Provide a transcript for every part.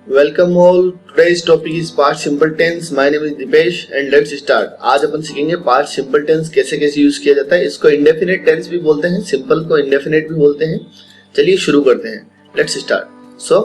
Welcome all. Today's topic is past simple tense. My name is Deepesh and let's start. आज अपन सीखेंगे past simple tense कैसे कैसे use किया जाता है। इसको इंडेफिनिट टेंस भी बोलते हैं, सिंपल को इंडेफिनिट भी बोलते हैं। चलिए शुरू करते हैं, लेट्स स्टार्ट। सो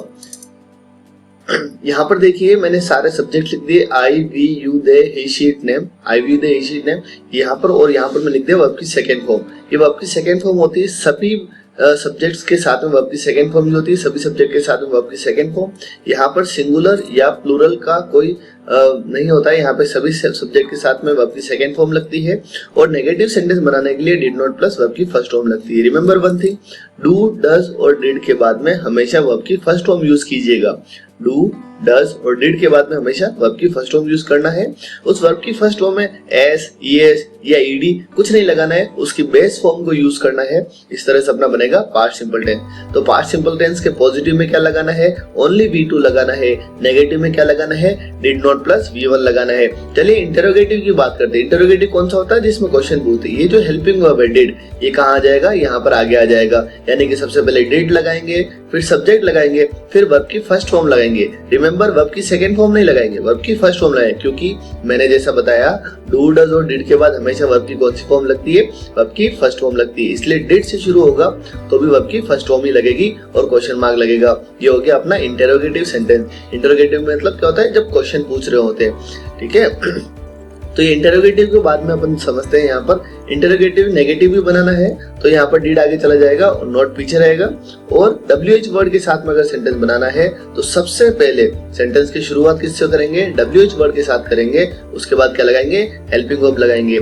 यहाँ पर देखिए मैंने सारे सब्जेक्ट लिख दिए, I we you the he sheet name, I we the he sheet name यहाँ पर, और यहाँ पर मैं लिख दिया वर्ब की सेकेंड फॉर्म। ये वर्ब की सेकेंड फॉर्म होती है सभी सब्जेक्ट्स के साथ में वर्ब की सेकेंड फॉर्म होती है, सभी सब्जेक्ट के साथ में वर्ब की सेकेंड फॉर्म। यहाँ पर सिंगुलर या प्लूरल का कोई नहीं होता है, यहाँ पे सभी सब्जेक्ट के साथ में वर्ब की सेकेंड फॉर्म लगती है। और नेगेटिव सेंटेंस बनाने के लिए डिड नॉट प्लस वर्ब की फर्स्ट फॉर्म लगती है। Remember one thing, do does और डिड के बाद में हमेशा वर्ब की फर्स्ट फॉर्म यूज कीजिएगा। डू डज और डिड के बाद में हमेशा वर्ब की फर्स्ट फॉर्म यूज करना है। उस वर्ब की फर्स्ट फॉर्म में एस, ईएस या ईडी कुछ नहीं लगाना है, उसकी बेस फॉर्म को यूज करना है। इस तरह से अपना बनेगा पास्ट सिंपल टेंस। तो पास्ट सिंपल टेंस के पॉजिटिव में क्या लगाना है, ओनली V2 लगाना है। नेगेटिव में क्या लगाना है, डिड नॉट प्लस V1 लगाना है। चलिए इंटरोगेटिव की बात करते हैं। इंटरोगेटिव कौन सा होता है, जिसमें क्वेश्चन पूछते हैं। ये जो हेल्पिंग वर्ब है डिड, ये कहाँ आ जाएगा, यहाँ पर आगे आ जाएगा। यानी कि सबसे पहले डिड लगाएंगे, फिर सब्जेक्ट लगाएंगे, फिर वर्ब की फर्स्ट फॉर्म लगाएंगे। रिमेंबर वर्ब की सेकंड फॉर्म नहीं लगाएंगे, वर्ब की फर्स्ट फॉर्म लगाएंगे, क्योंकि मैंने जैसा बताया डू डज और डिड के बाद हमेशा वर्ब की कौन सी फॉर्म लगती है, वर्ब की फर्स्ट फॉर्म लगती है। इसलिए डिड से शुरू होगा तो भी वर्ब की फर्स्ट फॉर्म ही लगेगी और क्वेश्चन मार्क लगेगा। ये हो गया अपना इंटरोगेटिव सेंटेंस। इंटरोगेटिव में मतलब क्या होता है, जब क्वेश्चन पूछ रहे होते हैं, ठीक है। तो ये इंटरोगेटिव के बाद में अपन समझते हैं। यहाँ पर इंटरोगेटिव नेगेटिव भी बनाना है तो यहाँ पर डिड आगे चला जाएगा और नॉट पीछे रहेगा। और WH वर्ड के साथ में अगर सेंटेंस बनाना है तो सबसे पहले सेंटेंस की शुरुआत किससे करेंगे, WH वर्ड के साथ करेंगे। उसके बाद क्या लगाएंगे, हेल्पिंग वर्ब लगाएंगे।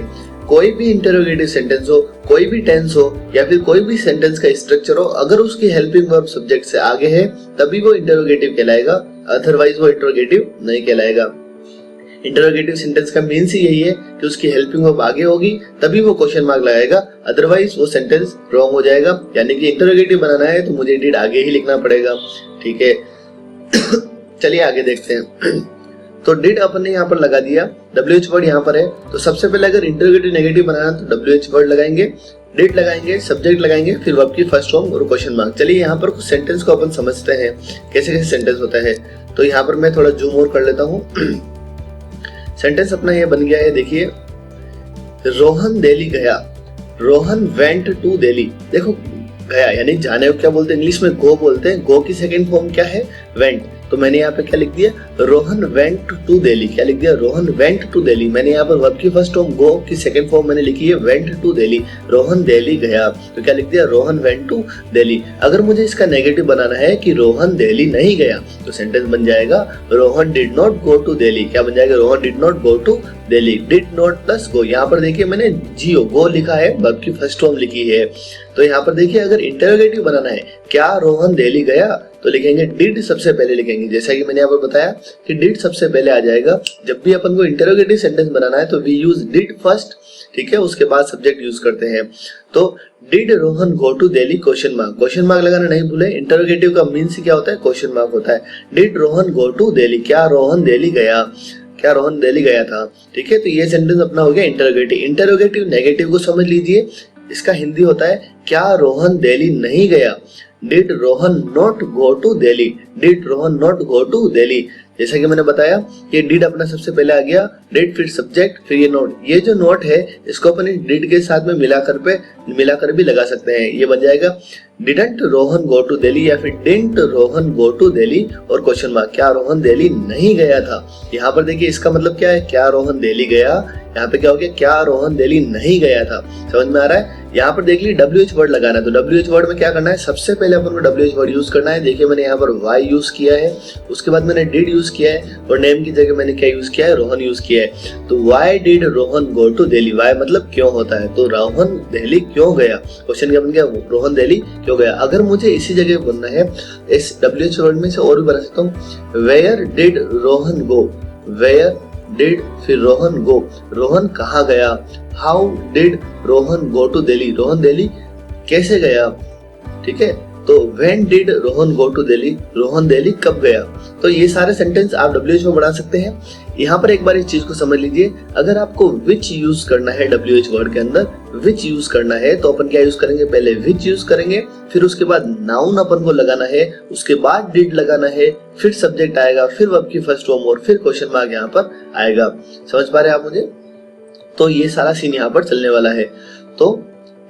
कोई भी इंटरोगेटिव सेंटेंस हो, कोई भी टेंस हो या फिर कोई भी सेंटेंस का स्ट्रक्चर हो, अगर उसकी हेल्पिंग वर्ब सब्जेक्ट से आगे है तभी वो इंटरोगेटिव कहलाएगा, अदरवाइज वो इंटरोगेटिव नहीं कहलाएगा। इंटरोगेटिव सेंटेंस का मीन्स ही यही है कि उसकी हेल्पिंग वर्ब आगे होगी तभी वो क्वेश्चन मार्क लगाएगा, अदरवाइज वो सेंटेंस रॉन्ग हो जाएगा। यानी कि इंटरोगेटिव बनाना है तो मुझे डिड आगे ही लिखना पड़ेगा, ठीक है। चलिए आगे देखते हैं। तो डिड अपन ने यहाँ पर लगा दिया, WH वर्ड यहाँ पर है। तो सबसे पहले अगर इंटरोगेटिव नेगेटिव बनाना तो WH वर्ड लगाएंगे, डिड लगाएंगे, सब्जेक्ट लगाएंगे, फिर वर्ब की फर्स्ट फॉर्म और क्वेश्चन मार्क। चलिए यहाँ पर कुछ सेंटेंस को अपन समझते हैं कैसे कैसे सेंटेंस होता है। तो यहाँ पर मैं थोड़ा जूम और कर लेता हूँ। सेंटेंस अपना ये बन गया है, देखिए, रोहन दिल्ली गया, रोहन वेंट टू दिल्ली। देखो गया यानी जाने को क्या बोलते हैं, इंग्लिश में गो बोलते हैं। गो की सेकंड फॉर्म क्या है, वेंट। तो मैंने यहाँ पे क्या लिख दिया, रोहन वेंट टू दिल्ली। क्या लिख दिया, रोहन वेंट टू दिल्ली। मैंने यहाँ पर वर्ब की फर्स्ट फॉर्म गो की सेकंड फॉर्म मैंने लिखी है वेंट टू दिल्ली। रोहन दिल्ली गया तो क्या लिख दिया, रोहन वेंट टू दिल्ली। अगर मुझे इसका नेगेटिव बनाना है कि रोहन दिल्ली नहीं गया तो सेंटेंस बन जाएगा Rohan did not go to Delhi. क्या बन जाएगा, Rohan did not go to Delhi. Did not plus go, यहाँ पर देखिए मैंने जीओ गो लिखा है, वर्ब की फर्स्ट फॉर्म लिखी है। तो यहाँ पर देखिए अगर इंटरोगेटिव बनाना है, क्या रोहन दिल्ली गया, तो लिखेंगे डिड सबसे पहले लिखेंगे। जैसा कि मैंने यहाँ पर बताया कि डिड सबसे पहले आ जाएगा। जब भी अपन को इंटरोगेटिव सेंटेंस बनाना है तो वी यूज डिड फर्स्ट, ठीक है, उसके बाद सब्जेक्ट यूज करते हैं। तो did Rohan go to Delhi, question mark. Question mark लगाना नहीं भूले, इंटरोगेटिव का मीन्स क्या होता है, क्वेश्चन मार्क होता है। Did Rohan go to Delhi, क्या रोहन दिल्ली गया, क्या रोहन दिल्ली गया था, ठीक है। तो ये सेंटेंस अपना हो गया इंटरोगेटिव। इंटरोगेटिव नेगेटिव को समझ लीजिए, इसका हिंदी होता है क्या रोहन दिल्ली नहीं गया। Did Rohan not go to Delhi, did Rohan not go to Delhi. जैसा कि मैंने बताया ये डिड अपना सबसे पहले आ गया, डिड फिर सब्जेक्ट फिर ये नोट। ये जो नोट है इसको अपन डिड के साथ में मिलाकर भी लगा सकते हैं। ये बन जाएगा didn't Rohan go to Delhi या फिर didn't Rohan go to Delhi और क्वेश्चन मार्क, क्या रोहन दिल्ली नहीं गया था। यहाँ पर देखिए इसका मतलब क्या है, क्या रोहन दिल्ली गया, यहाँ पे क्या हो गया, क्या रोहन दिल्ली नहीं गया था। समझ में आ रहा है। यहाँ पर देख लीजिए WH वर्ड लगाना है तो WH वर्ड में क्या करना है, सबसे पहले अपन को WH वर्ड यूज करना है। देखिए मैंने यहाँ पर Y यूज किया है, उसके बाद मैंने डिड यूज किया है और नेम की जगह मैंने क्या यूज किया है, रोहन यूज किया है। तो why did Rohan go to Delhi, why मतलब क्यों होता है, तो रोहन दिल्ली क्यों गया, क्वेश्चन क्या बन गया, रोहन दिल्ली क्यों गया। अगर मुझे इसी जगह बनना है, इस WH वर्ड में से और भी बना सकता हूँ, where did Rohan go, where did फिर रोहन गो, रोहन कहाँ गया। How did Rohan go to Delhi, Rohan Delhi कैसे गया, ठीक है। तो when did Rohan go to Delhi, Rohan Delhi कब गया। तो ये सारे सेंटेंस आप WH में बना सकते हैं। यहाँ पर एक बार इस चीज को समझ लीजिए, अगर आपको विच यूज करना है WH वर्ड के अंदर, विच यूज करना है तो अपन क्या यूज करेंगे, पहले विच यूज करेंगे, फिर उसके बाद नाउन अपन को लगाना है, उसके बाद डिड लगाना है, फिर सब्जेक्ट आएगा, फिर वर्ब की फर्स्ट फॉर्म और फिर क्वेश्चन मार्क यहाँ पर आएगा। समझ पा रहे हैं आप मुझे। तो ये सारा सीन यहाँ पर चलने वाला है। तो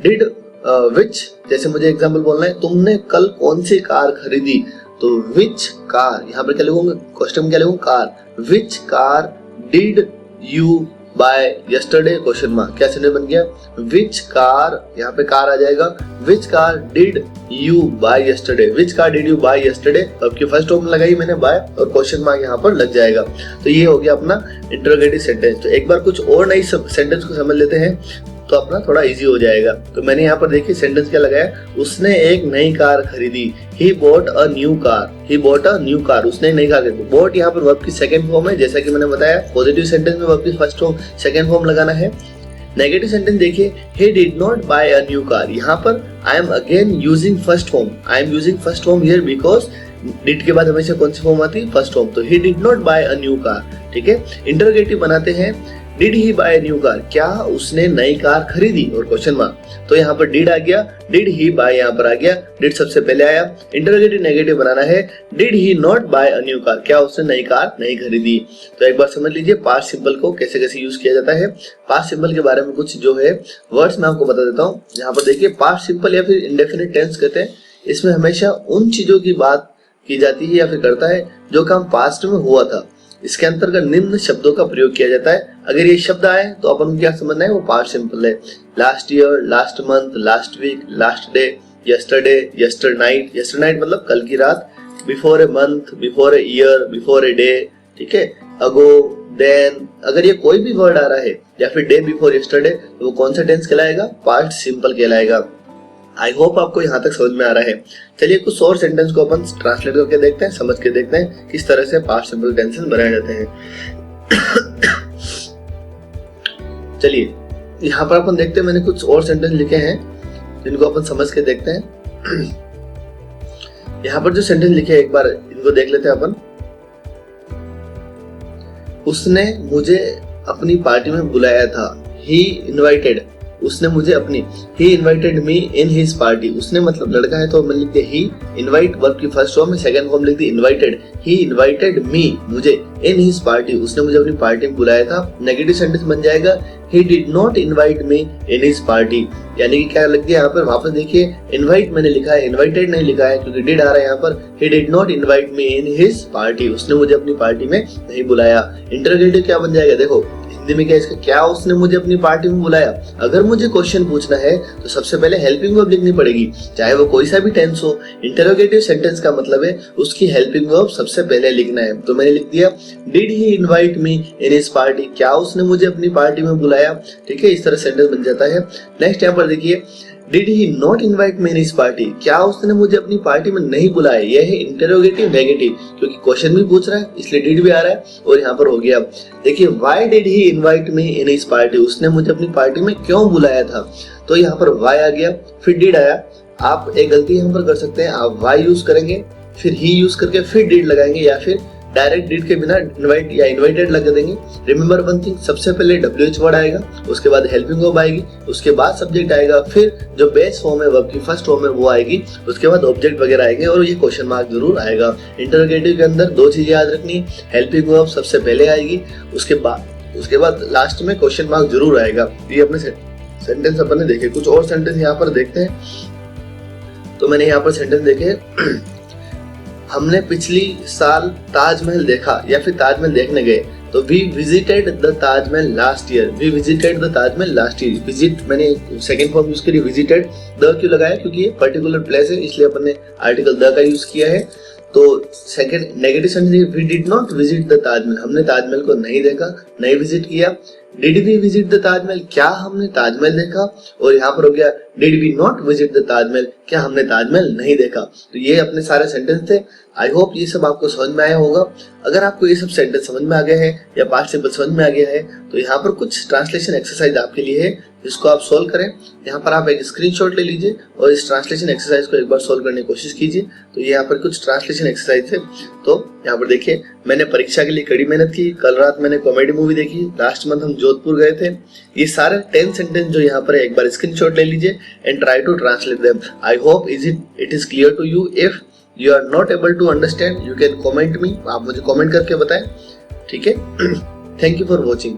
डिड विच, जैसे मुझे एग्जांपल बोलना है, तुमने कल कौन सी कार खरीदी, तो विच कार, यहाँ पर क्या लिखूंगा, क्वेश्चन में क्या लिखूंगा, car. Which car did you buy yesterday, question mark, क्या सेंटेंस बन गया, विच कार, यहाँ पे कार आ जाएगा, which car did you buy yesterday, which car did you buy yesterday, अब की फर्स्ट फॉर्म लगाई मैंने बाय और क्वेश्चन मार्क यहाँ पर लग जाएगा। तो ये हो गया अपना इंटरोगेटिव सेंटेंस। तो एक बार कुछ और नई सेंटेंस को समझ लेते हैं तो अपना थोड़ा इजी हो जाएगा। तो मैंने यहाँ पर देखिए सेंटेंस क्या लगाया, उसने एक नई कार खरीदी, he bought a new car, he bought a new car, उसने नई कार खरीदी। bought यहाँ पर वर्ब की सेकंड फॉर्म है, जैसा कि मैंने बताया पॉजिटिव सेंटेंस में वर्ब की फर्स्ट फॉर्म सेकंड फॉर्म लगाना है। नेगेटिव सेंटेंस देखिए, he did not buy a new car, यहाँ पर I am again using first form, I am using first form here because did के बाद हमेशा कौन सी फॉर्म आती है, फर्स्ट फॉर्म। तो he did not buy a new car, ठीक है। इंटरोगेटिव बनाते हैं, did he buy new car, क्या उसने नई कार खरीदी और क्वेश्चन मार्क। तो यहाँ पर डिड आ गया, डिड ही बाय यहाँ पर आ गया, डिड सबसे पहले आया। इंटरोगेटिव नेगेटिव बनाना है, did he not buy a new car, क्या उसने नई कार नहीं खरीदी। तो एक बार समझ लीजिए पास्ट सिंपल को कैसे कैसे यूज किया जाता है। पास्ट सिंपल के बारे में कुछ जो है वर्ड्स मैं आपको बता देता हूँ। यहाँ पर देखिए पास्ट सिंपल या फिर इंडेफिनिट टेंस कहते हैं, इसमें हमेशा उन चीजों की बात की जाती है या फिर करता है जो काम पास्ट में हुआ था। इसके अंतर्गत निम्न शब्दों का प्रयोग किया जाता है। अगर ये शब्द आए तो अपन को क्या समझना है, वो पास्ट सिंपल है। Last year, last month, last week, last day, yesterday, yester night, yester night मतलब कल की रात, before a month, before a year, before a day, ठीक है, अगो, देन। अगर ये कोई भी वर्ड आ रहा है या फिर डे बिफोर यस्टरडे तो वो कौन सा टेंस कहलाएगा, पास्ट सिंपल कहलाएगा। आई होप आपको यहाँ तक समझ में आ रहा है। चलिए कुछ और सेंटेंस को अपन ट्रांसलेट करके देखते हैं, समझ के देखते हैं किस तरह से पास्ट सिंपल टेंसेस बनाए जाते हैं। चलिए यहाँ पर अपन देखते हैं, मैंने कुछ और सेंटेंस लिखे हैं जिनको अपन समझ के देखते हैं। यहाँ पर जो सेंटेंस लिखे हैं एक बार इनको देख लेते हैं अपन। उसने मुझे अपनी पार्टी में बुलाया था, ही इनवाइटेड, उसने मुझे अपनी, he invited me in his party, उसने मतलब लड़का है तो मैं लिखते he, invite वर्ब की फर्स्ट फॉर्म में सेकंड फॉर्म लिखती invited, he invited me, मुझे in his party, उसने मुझे अपनी पार्टी में बुलाया था। नेगेटिव सेंटेंस बन जाएगा he did not invite me in his party, यानी कि क्या लग गया यहाँ पर, वापस देखिए invite मैंने लिखा है, invited नहीं लिखा है क्योंकि did आ रहा है यहाँ पर। he did not invite me in his party, उसने मुझे अपनी पार्टी में नहीं बुलाया। इंटरोगेटिव क्या बन जाएगा, देखो हिंदी में क्या इसका, क्या उसने मुझे अपनी पार्टी में बुलाया। अगर मुझे क्वेश्चन पूछना है तो सबसे पहले हेल्पिंग वर्ब लिखनी पड़ेगी, चाहे वो कोई सा भी टेंस हो। इंटरोगेटिव सेंटेंस का मतलब है उसकी हेल्पिंग वर्ब सबसे पहले लिखना है। तो मैंने लिख दिया did he invite me in his party, क्या उसने मुझे अपनी पार्टी में बुलाया, ठीक है, इस तरह सेंटेंस बन जाता है। नेक्स्ट यहाँ पर देखिए did he not invite me in his party, क्या उसने मुझे अपनी पार्टी में नहीं बुलाया। यह है इंटरोगेटिव नेगेटिव, क्योंकि क्वेश्चन भी पूछ रहा है इसलिए डिड भी आ रहा है और यहाँ पर हो गया। देखिए why did he invite me in his party, उसने मुझे अपनी पार्टी में क्यों बुलाया था। तो यहाँ पर व्हाई आ गया, फिर डिड आया। आप एक गलती यहाँ पर कर सकते हैं, आप व्हाई यूज करेंगे फिर ही यूज करके फिर डिड लगाएंगे, या फिर डायरेक्ट डिड के बिना इनवाइट या इनवाइटेड लगा देंगे। रिमेंबर वन थिंग, सबसे पहले WH वर्ड आएगा, उसके बाद हेल्पिंग वर्ब आएगी, उसके बाद सब्जेक्ट आएगा, फिर जो बेस फॉर्म है वर्ब की फर्स्ट फॉर्म है वो आएगी, उसके बाद ऑब्जेक्ट वगैरह आएंगे और ये क्वेश्चन मार्क जरूर आएगा। इंटरोगेटिव के अंदर दो चीजें याद रखनी, हेल्पिंग वर्ब सबसे पहले आएगी, उसके बाद लास्ट में क्वेश्चन मार्क जरूर आएगा। ये अपने सेंटेंस अपन ने देखे। कुछ और सेंटेंस यहाँ पर देखते हैं। तो मैंने यहाँ पर सेंटेंस देखे, हमने पिछली साल ताजमहल देखा या फिर ताजमहल देखने गए। तो we visited the Taj Mahal last year, we visited the Taj Mahal last year. Visit मैंने सेकंड फॉर्म यूज करी, विजिटेड। द क्यों लगाया, क्योंकि ये पर्टिकुलर प्लेस है इसलिए अपन ने आर्टिकल द का यूज किया है। तो second negative sentence, we did not visit the Taj Mahal, हमने ताजमहल को नहीं देखा, नहीं विजिट किया। Did we visit the Taj Mahal, क्या हमने ताजमहल देखा। और यहाँ पर हो गया did we not visit the Taj Mahal, क्या हमने ताजमहल नहीं देखा। तो ये अपने सारे सेंटेंस थे। आई होप ये सब आपको समझ में आया होगा। अगर आपको ये सब सेंटेंस समझ में आ गए हैं या पास्ट सिंपल समझ में आ गया है तो यहाँ पर कुछ ट्रांसलेशन एक्सरसाइज आपके लिए है, जिसको आप सोल्व करें। यहाँ पर आप एक स्क्रीनशॉट ले लीजिए और इस ट्रांसलेशन एक्सरसाइज को एक बार सोल्व करने की कोशिश कीजिए। तो ये यहाँ पर कुछ ट्रांसलेशन एक्सरसाइज है। तो यहाँ पर देखिए, मैंने परीक्षा के लिए कड़ी मेहनत की, कल रात मैंने कॉमेडी मूवी देखी, लास्ट मंथ हम जोधपुर गए थे। ये सारे 10 सेंटेंस जो यहाँ पर है एक बार स्क्रीनशॉट ले लीजिए and try to translate them. I hope it is clear to you. If you are not able to understand you can comment me, आप मुझे कॉमेंट करके बताएं, ठीक है। Thank you for watching.